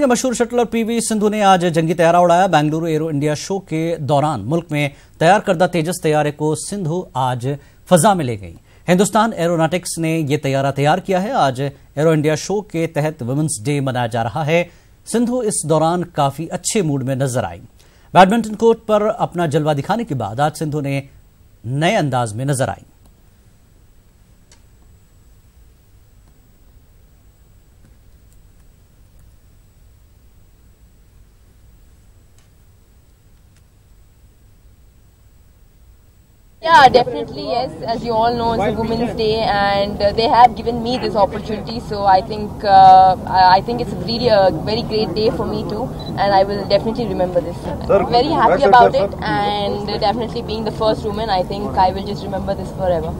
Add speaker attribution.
Speaker 1: मशहूर shuttler PV Sindhu ने आज जंगी तैयारा उड़ाया। बेंगलुरु एरो इंडिया शो के दौरान मुल्क में तैयार करदा तेजस तैयारे को सिंधु आज फजा में ले गई। हिंदुस्तान एरोनॉटिक्स ने यह तैयारा तैयार किया है। आज एरो इंडिया शो के तहत वुमेन्स डे मनाया जा रहा है। सिंधु इस दौरान काफी अच्छे मूड में नजर आई। बैडमिंटन कोर्ट पर अपना जलवा दिखाने के बाद आज सिंधु ने नए अंदाज में नजर आई।
Speaker 2: Yeah, definitely yes. As you all know, it's a Women's Day, and they have given me this opportunity. So I think it's really a very great day for me too, and I will definitely remember this. Very happy about it, and definitely being the first woman, I think I will just remember this forever.